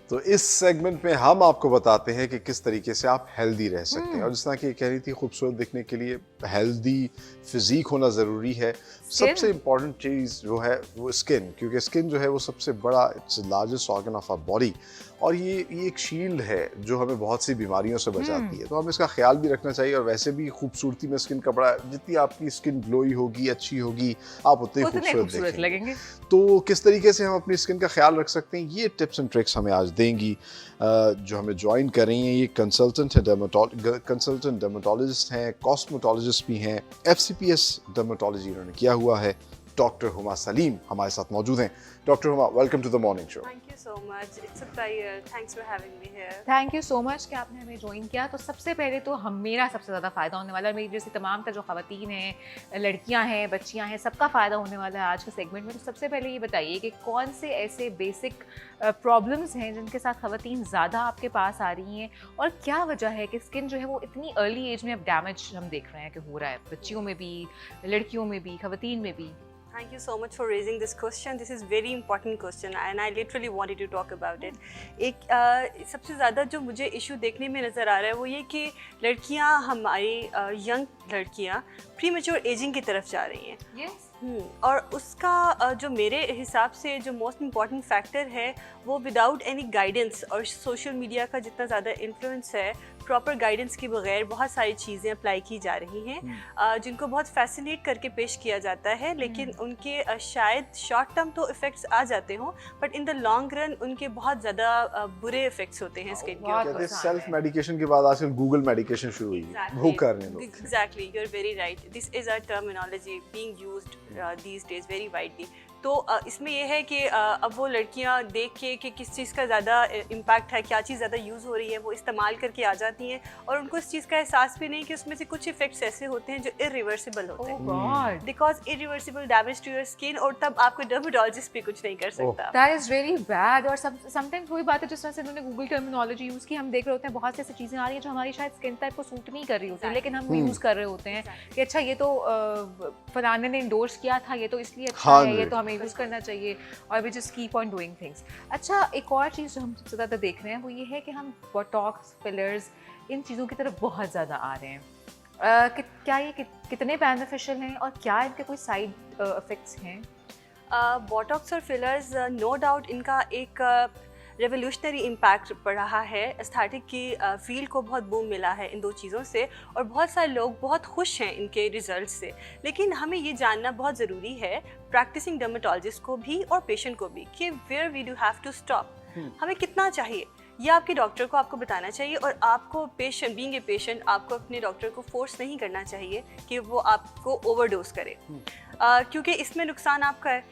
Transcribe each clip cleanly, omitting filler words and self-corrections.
तो इस सेगमेंट में हम आपको बताते हैं कि किस तरीके से आप हेल्दी रह सकते हैं। और जिस तरह की कह रही थी, खूबसूरत दिखने के लिए हेल्दी फिजिक होना ज़रूरी है। सबसे इम्पॉर्टेंट चीज़ जो है वो स्किन, क्योंकि स्किन जो है वो सबसे बड़ा, it's largest organ of our body, और ये एक शील्ड है जो हमें बहुत सी बीमारियों से बचाती है। तो हमें इसका ख्याल भी रखना चाहिए। और वैसे भी खूबसूरती में स्किन का बड़ा, जितनी आपकी स्किन ग्लोई होगी, अच्छी होगी, आप उतने खूबसूरत लगेंगे। तो किस तरीके से हम अपनी स्किन का ख्याल रख सकते हैं, ये टिप्स एंड ट्रिक्स हमें आज देंगी। जो हमें ज्वाइन कर रही हैं, ये कंसल्टेंट डर्मेटोलॉजिस्ट हैं, कॉस्मेटोलॉजिस्ट भी हैं, FCPS डर्मेटोलॉजी इन्होंने किया हुआ है। डॉक्टर हुमा सलीम हमारे साथ मौजूद हैं। Doctor Huma, welcome to the morning show. Thank you so much. It's a pleasure. Thanks for having me here. Thank you so much कि आपने हमें ज्वाइन किया। तो सबसे पहले तो मेरा सबसे ज़्यादा फ़ायदा होने वाला है, मेरी जैसी तमाम जो ख़वातीन हैं, लड़कियां हैं, बच्चियां हैं, सबका फ़ायदा होने वाला है आज के सेगमेंट में। तो सबसे पहले ये बताइए कि कौन से ऐसे बेसिक प्रॉब्लम्स हैं जिनके साथ ख़वातीन ज़्यादा आपके पास आ रही हैं, और क्या वजह है कि स्किन जो है वो इतनी अर्ली एज में अब डैमेज हम देख रहे हैं कि हो रहा है, बच्चियों में भी, लड़कियों में भी, ख़वातीन में भी। Thank you so much for raising this question. This is very important question and I literally wanted to talk about it. एक सबसे ज़्यादा जो मुझे इशू देखने में नज़र आ रहा है वो ये कि लड़कियां, हमारी यंग लड़कियां प्रीमेच्योर एजिंग की तरफ जा रही हैं। yes. और उसका जो मेरे हिसाब से जो मोस्ट इम्पॉर्टेंट फैक्टर है वो विदाउट एनी गाइडेंस, और सोशल मीडिया का जितना ज़्यादा इन्फ्लुएंस है, प्रॉपर गाइडेंस के बगैर बहुत सारी चीज़ें अप्लाई की जा रही हैं जिनको बहुत फैसिनेट करके पेश किया जाता है, लेकिन उनके शायद शॉर्ट टर्म तो इफ़ेक्ट्स आ जाते हों, but in the long run उनके बहुत ज़्यादा बुरे इफ़ेक्ट्स होते हैं स्किन के ऊपर। सेल्फ मेडिकेशन के बाद आजकल गूगल मेडिकेशन शुरू हुई है, वो कर रहे हैं लोग। Exactly, you're very right. This is a terminology being used these days very widely. तो इसमें यह है कि अब वो लड़कियां देख के कि किस चीज़ का ज़्यादा इम्पैक्ट है, क्या चीज़ ज़्यादा यूज़ हो रही है, वो इस्तेमाल करके आ जाती हैं, और उनको इस चीज़ का एहसास भी नहीं कि उसमें से कुछ इफ़ेक्ट्स ऐसे होते हैं जो इरिवर्सिबल होते हैं, because irreversible damage to your skin, और तब आपको डर्मेटोलॉजिस्ट भी कुछ नहीं कर सकता। That is really bad। और समटाइम्स वही बात है जिस तरह से उन्होंने गूगल टर्मिनोलॉजी यूज़ की, हम देख रहे होते हैं बहुत सी ऐसी चीज़ें आ रही हैं जो हमारी शायद स्किन टाइप को सूट नहीं कर रही होती, लेकिन हम यूज़ कर रहे होते हैं कि अच्छा ये तो फलाने ने इंडोर्स किया था, ये तो इसलिए अच्छा है, ये तो हमें यूज़ करना चाहिए, और we just keep on doing things. अच्छा, एक और चीज़ जो हम सबसे ज़्यादा देख रहे हैं वो ये है कि हम बोटॉक्स, फिलर्स, इन चीज़ों की तरफ बहुत ज़्यादा आ रहे हैं। क्या ये कितने बेनिफिशियल हैं, और क्या इनके कोई साइड इफ़ेक्ट्स हैं? बोटॉक्स और फिलर्स नो डाउट इनका एक रेवोल्यूशनरी इम्पैक्ट पड़ रहा है, एस्थेटिक की फील्ड को बहुत बूम मिला है इन दो चीज़ों से, और बहुत सारे लोग बहुत खुश हैं इनके रिजल्ट से। लेकिन हमें ये जानना बहुत ज़रूरी है, प्रैक्टिसिंग डर्मेटोलॉजिस्ट को भी और पेशेंट को भी, कि where we do have to stop, हमें कितना चाहिए, ये आपके डॉक्टर को आपको बताना चाहिए, और आपको पेशेंट, बीइंग ए पेशेंट, आपको अपने डॉक्टर को फोर्स नहीं करना चाहिए कि वो आपको ओवरडोज करे, क्योंकि इसमें नुकसान आपका है।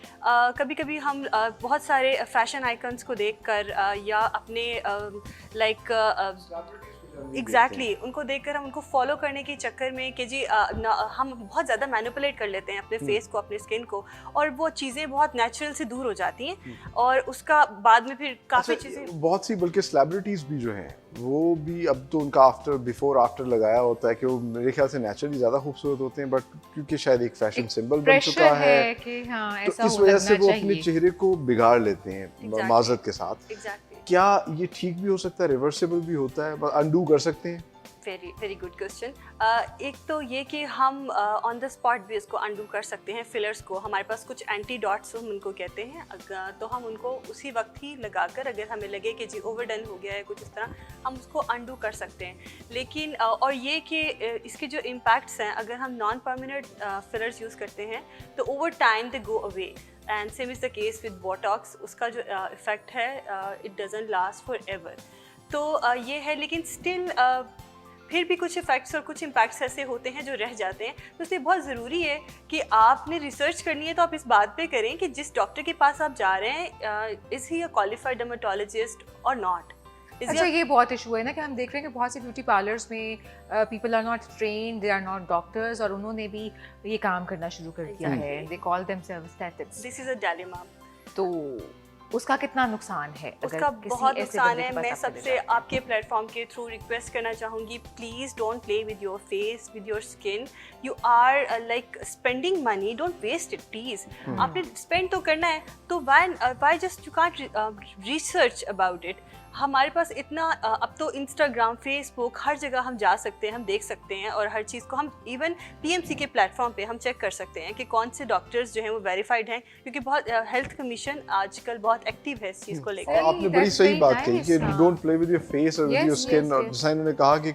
कभी कभी हम बहुत सारे फैशन आइकन्स को देखकर या अपने एग्जैक्टली उनको देखकर हम उनको फॉलो करने के चक्कर में कि जी हम बहुत ज़्यादा मैनिपुलेट कर लेते हैं अपने फेस को, अपने स्किन को, और वो चीज़ें बहुत नेचुरल से दूर हो जाती हैं, और उसका बाद में फिर काफ़ी चीज़ें, बहुत सी बल्कि सेलिब्रिटीज भी जो हैं वो भी अब तो उनका बिफोर आफ्टर लगाया होता है कि वो मेरे ख्याल से नेचुरली ज़्यादा खूबसूरत होते हैं, बट क्योंकि शायद एक फैशन सिंबल बन चुका है कि हाँ, तो ऐसा इस वजह से वो अपने चेहरे को बिगाड़ लेते हैं माजरत के साथ। क्या ये ठीक भी हो सकता है, रिवर्सिबल भी होता है, अनडू कर सकते हैं? Very very good question. एक तो ये कि हम ऑन द स्पॉट भी इसको अनडू कर सकते हैं। फिलर्स को हमारे पास कुछ एंटीडॉट्स हम उनको कहते हैं, तो हम उनको उसी वक्त ही लगाकर, अगर हमें लगे कि जी ओवरडन हो गया है कुछ इस तरह, हम उसको अनडू कर सकते हैं। लेकिन और ये कि इसके जो इम्पैक्ट्स हैं, अगर हम नॉन परमानेंट फिलर्स यूज़ करते हैं तो over time they go away, and same is the case with Botox. उसका जो इफ़ेक्ट है it doesn't last for ever. तो ये है, लेकिन स्टिल फिर भी कुछ इफ़ेक्ट्स और कुछ इम्पैक्ट्स ऐसे होते हैं जो रह जाते हैं। तो इसलिए बहुत ज़रूरी है कि आपने रिसर्च करनी है तो आप इस बात पे करें कि जिस डॉक्टर के पास आप जा रहे हैं, is he a qualified dermatologist और नॉट। अच्छा, ये बहुत इशू है ना कि हम देख रहे हैं कि बहुत सी ब्यूटी पार्लर्स में people are not trained, they are not doctors, और उन्होंने भी ये काम करना शुरू कर दिया है। They call themselves aesthetics. This is a dilemma. तो उसका कितना नुकसान है? उसका बहुत नुकसान है। मैं सबसे आपके प्लेटफॉर्म के थ्रू रिक्वेस्ट करना चाहूँगी, please don't play with your face, with your skin. You are like spending money, don't waste it please. आपने स्पेंड तो करना है, तो why just you can't research about it. हमारे पास इतना अब तो इंस्टाग्राम, फेसबुक, हर जगह हम जा सकते हैं, हम देख सकते हैं, और हर चीज़ को हम इवन पीएमसी के प्लेटफॉर्म पे हम चेक कर सकते हैं कि कौन से डॉक्टर्स जो हैं वो वेरीफाइड हैं, क्योंकि बहुत हेल्थ कमीशन आजकल बहुत एक्टिव है इस चीज़ को लेकर। आपने बड़ी सही बात कही कि don't play with your face और विद योर स्किन, और जैसा इन्होंने कहा कि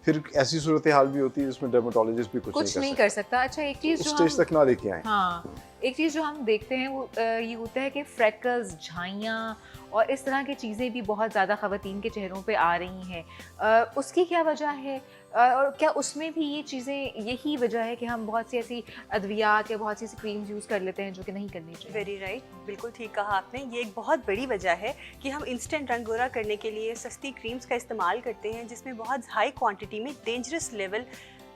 फिर ऐसी सूरत हाल भी होती है जिसमें डर्मेटोलॉजिस्ट भी कुछ नहीं कर सकता। अच्छा, एक चीज़ जो स्टेज तक ना लेके आए। हाँ, एक चीज़ जो हम देखते हैं वो ये होता है कि फ्रेकल्स, झाइयाँ और इस तरह की चीज़ें भी बहुत ज़्यादा ख़वातीन के चेहरों पे आ रही हैं। उसकी क्या वजह है, और क्या उसमें भी ये चीज़ें, यही वजह है कि हम बहुत सी ऐसी अद्वियात या बहुत सी ऐसी क्रीम्स यूज़ कर लेते हैं जो कि नहीं करनी चाहिए? वेरी राइट, बिल्कुल ठीक कहा आपने। ये एक बहुत बड़ी वजह है कि हम इंस्टेंट रंग गोरा करने के लिए सस्ती क्रीम्स का इस्तेमाल करते हैं, जिसमें बहुत हाई क्वांटिटी में डेंजरस लेवल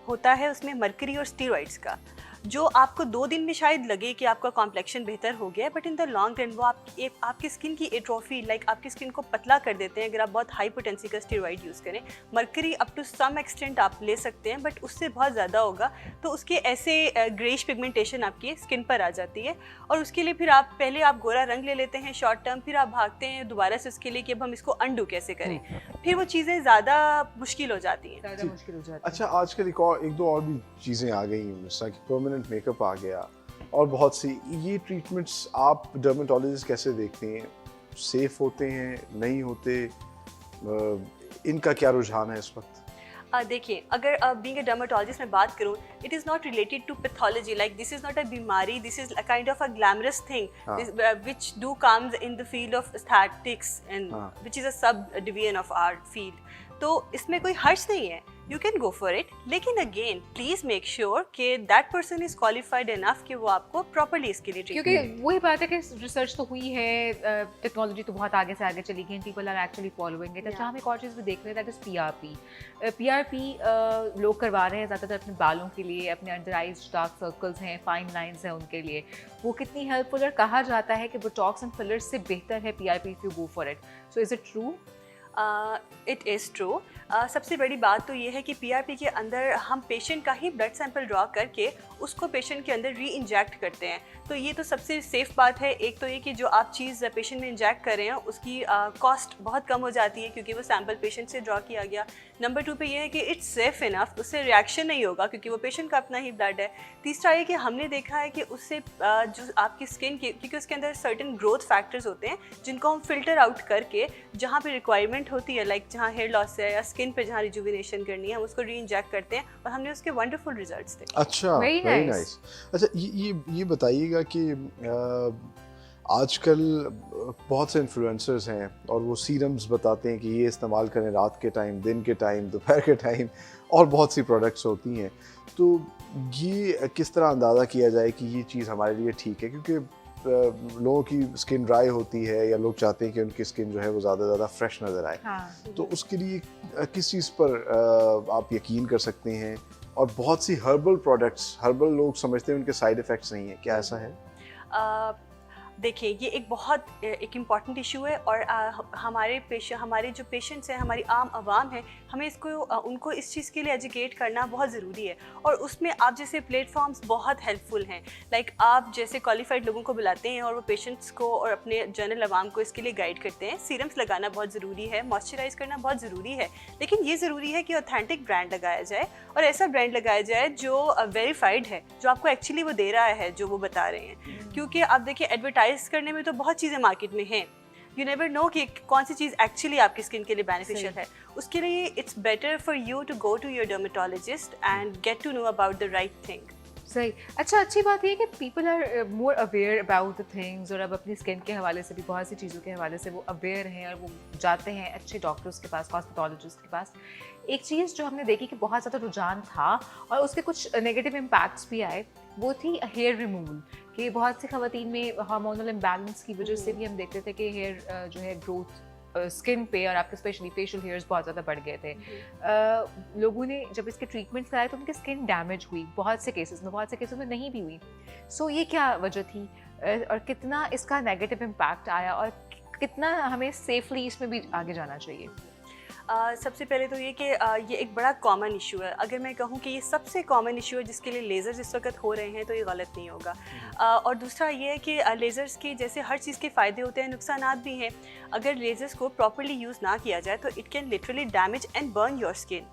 होता है उसमें मरकरी और स्टीरॉइड्स का, जो आपको 2 दिन में शायद लगे कि आपका कॉम्प्लेक्शन बेहतर हो गया, but in the long run वो आपकी स्किन की एट्रोफी, लाइक आपकी स्किन को पतला कर देते हैं अगर आप बहुत हाई पोटेंसी का स्टेरॉइड यूज़ करें। Mercury up to some extent आप ले सकते हैं, बट उससे बहुत ज़्यादा होगा तो उसके ऐसे ग्रेइश पिगमेंटेशन आपकी स्किन पर आ जाती है, और उसके लिए फिर पहले आप गोरा रंग ले लेते हैं शॉर्ट टर्म, फिर आप भागते हैं दोबारा से उसके लिए कि अब हम इसको अनडू कैसे करें, फिर वो चीज़ें ज़्यादा मुश्किल हो जाती हैं। अच्छा, आजकल एक दो और भी चीज़ें आ गई हैं, जैसा कि परमानेंट मेकअप आ गया और बहुत सी, ये ट्रीटमेंट्स आप डर्मेटोलॉजिस्ट कैसे देखते हैं? सेफ होते हैं, नहीं होते? इनका क्या रुझान है इस वक्त? देखिए, अगर बीइंग अ डर्मेटोलॉजिस्ट मैं बात करूँ, it is not related to pathology, like this is not a बीमारी, this is a kind of a glamorous thing which do comes in the field of aesthetics and which is a subdivision of our field. तो इसमें कोई हर्ज नहीं है, you can go for it, लेकिन again please make sure कि that person is qualified enough कि वो आपको प्रॉपर्ली इसके लिए ट्रीट क्योंकि वही बात है कि रिसर्च तो हुई है, टेक्नोलॉजी तो बहुत आगे से आगे चली गई, people are actually following it. अच्छा, हम एक और चीज़ भी देख रहे हैं, दैट इज पीआरपी। पीआरपी लोग करवा रहे हैं ज़्यादातर अपने बालों के लिए, अपने अंडर आइज डार्क सर्कल्स हैं, फाइन लाइंस हैं उनके लिए, वो कितनी हेल्पफुल, और कहा जाता है कि बोटॉक्स एंड फिलर्स से बेहतर है PRP if you go for it. So is it true? It is true. सबसे बड़ी बात तो ये है कि पीआरपी के अंदर हम पेशेंट का ही ब्लड सैंपल ड्रॉ करके उसको पेशेंट के अंदर री इंजेक्ट करते हैं, तो ये तो सबसे सेफ़ बात है। एक तो ये कि जो आप चीज़ पेशेंट में इंजेक्ट कर रहे हैं उसकी कॉस्ट बहुत कम हो जाती है क्योंकि वो सैंपल पेशेंट से ड्रॉ किया गया। नंबर 2 पे ये है कि इट्स सेफ़ इनफ, उससे रिएक्शन नहीं होगा क्योंकि वो पेशेंट का अपना ही ब्लड है। तीसरा ये कि हमने देखा है कि उससे जो आपकी स्किन की, क्योंकि उसके अंदर सर्टेन ग्रोथ फैक्टर्स होते हैं जिनको हम फिल्टर आउट करके जहाँ पे रिक्वायरमेंट होती है, लाइक जहाँ हेयर लॉस है या स्किन पे जहाँ रिजुविनेशन करनी है, हम उसको री इंजेक्ट करते हैं और हमने उसके वंडरफुल रिजल्ट्स देखे। अच्छा, वेरी नाइस। अच्छा, ये बताइएगा कि आजकल बहुत से इन्फ्लुएंसर्स हैं और वो सीरम्स बताते हैं कि ये इस्तेमाल करें रात के टाइम, दिन के टाइम, दोपहर के टाइम, और बहुत सी प्रोडक्ट्स होती हैं। तो ये किस तरह अंदाज़ा किया जाए कि ये चीज़ हमारे लिए ठीक है? क्योंकि लोगों की स्किन ड्राई होती है या लोग चाहते हैं कि उनकी स्किन जो है वो ज़्यादा फ्रेश नज़र आए। हाँ। तो उसके लिए किस चीज़ पर आप यकीन कर सकते हैं? और बहुत सी हर्बल प्रोडक्ट्स, हर्बल लोग समझते हैं उनके साइड इफ़ेक्ट्स नहीं है, क्या ऐसा है? देखिए, ये एक बहुत एक इम्पॉर्टेंट इशू है और हमारे जो पेशेंट्स हैं, हमारी आम आवाम है, हमें उनको इस चीज़ के लिए एजुकेट करना बहुत ज़रूरी है। और उसमें आप जैसे प्लेटफॉर्म्स बहुत हेल्पफुल हैं, लाइक आप जैसे क्वालिफाइड लोगों को बुलाते हैं और वो पेशेंट्स को और अपने जनरल आवाम को इसके लिए गाइड करते हैं। सीरम्स लगाना बहुत ज़रूरी है, मॉइस्चराइज करना बहुत ज़रूरी है, लेकिन ये ज़रूरी है कि ऑथेंटिक ब्रांड लगाया जाए और ऐसा ब्रांड लगाया जाए जो वेरीफाइड है, जो आपको एक्चुअली वो दे रहा है जो वो बता रहे हैं। क्योंकि आप देखिए, एडवर्टाइज करने में तो बहुत चीज़ें मार्केट में हैं, यू नेवर नो कि कौन सी चीज़ एक्चुअली आपकी स्किन के लिए बेनिफिशियल है। उसके लिए it's better for you to go to your dermatologist and get to know about the right thing. सही। अच्छा, अच्छी बात ये है कि people are more aware about the things, और अब अपनी स्किन के हवाले से भी बहुत सी चीज़ों के हवाले से वो अवेयर हैं और वो जाते हैं अच्छे डॉक्टर्स के पास, कॉस्मेटोलॉजिस्ट के पास। एक चीज़ जो हमने देखी कि बहुत ज़्यादा रुझान था और उसके कुछ नेगेटिव इम्पैक्ट्स भी आए, वो थी हेयर रिमूवल, कि बहुत सी ख़वातीन में हार्मोनल इम्बैलेंस की वजह से भी हम देखते थे कि हेयर जो है ग्रोथ स्किन पे और आपके स्पेशली फेशियल हेयर्स बहुत ज़्यादा बढ़ गए थे। लोगों ने जब इसके ट्रीटमेंट्स कराए तो उनकी स्किन डैमेज हुई बहुत से केसेस में नहीं भी हुई। सो ये क्या वजह थी और कितना इसका नेगेटिव इम्पैक्ट आया और कितना हमें सेफली इसमें भी आगे जाना चाहिए? सबसे पहले तो ये कि ये एक बड़ा कॉमन इशू है। अगर मैं कहूँ कि ये सबसे कॉमन इशू है जिसके लिए लेज़र्स इस वक्त हो रहे हैं तो ये गलत नहीं होगा। और दूसरा ये है कि लेज़र्स की जैसे हर चीज़ के फ़ायदे होते हैं, नुकसानात भी हैं। अगर लेज़र्स को प्रॉपर्ली यूज़ ना किया जाए तो it can literally damage and burn your skin,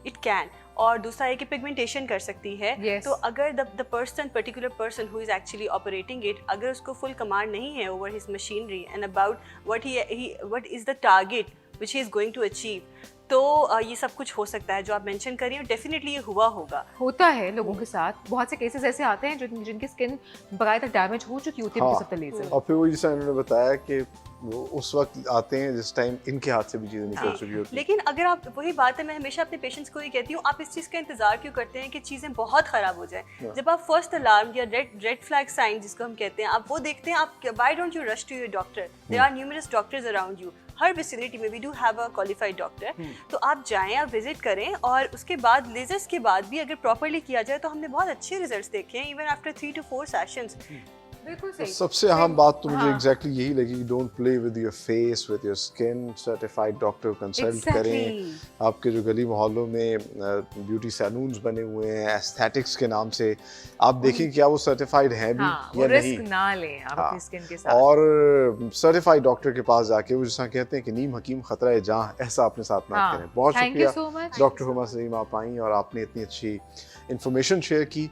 it can. और दूसरा है कि पिगमेंटेशन कर सकती है। Yes. तो अगर the particular person who is actually operating it, अगर उसको फुल कमांड नहीं है over his machinery and about what is the target which he is going to achieve, तो ये सब कुछ हो सकता है जो आप मेंशन कर रही हैं, डेफिनेटली ये हुआ होगा। होता है लोगों के साथ, बहुत से केसेस ऐसे आते हैं जिनकी स्किन बकायदा डैमेज हो चुकी होती है हाँ, बिकॉज़ ऑफ द लेजर। और फिर वो जैसा उन्होंने बताया कि वो उस वक्त आते हैं जिस टाइम इनके हाथ से भी चीज़ें निकल चुकी होती हैं। लेकिन अगर आप, वही बात है, मैं हमेशा अपने पेशेंट्स को ये कहती हूँ, आप इस चीज़ का इंतजार क्यों करते हैं कि चीज़ें बहुत ख़राब हो जाएं? जब आप फर्स्ट अलार्म या रेड फ्लैग साइन जिसको हम कहते हैं, आप वो देखते हैं, आप why don't you rush to your doctor? There are numerous doctors around you, हर विसिनिटी में we do have a qualified doctor. तो आप जाएं, आप विजिट करें, और उसके बाद लेजर्स के बाद भी अगर प्रॉपर्ली किया जाए तो हमने बहुत अच्छे रिजल्ट्स देखे हैं, इवन आफ्टर 3 to 4 सेशंस। बिल्कुल सही। सबसे अहम बात तो मुझे हाँ। एग्जैक्टली यही लगी, don't play with your face, with your skin. Certified doctor consult करें। आपके जो गली मोहल्लों में ब्यूटी सैलून्स बने हुए हैं एस्थेटिक्स के नाम से, आप देखें क्या वो सर्टिफाइड हैं भी हाँ, या नहीं। रिस्क ना लें आप हाँ। अपनी स्किन के साथ। और सर्टिफाइड डॉक्टर के पास जाके वो जैसा कहते हैं कि नीम हकीम खतरा है जहाँ, ऐसा अपने साथ ना हाँ, करें। बहुत थैंक यू शुक्रिया so much. Doctor Huma Salim, आप आई और आपने इतनी अच्छी इन्फॉर्मेशन शेयर की।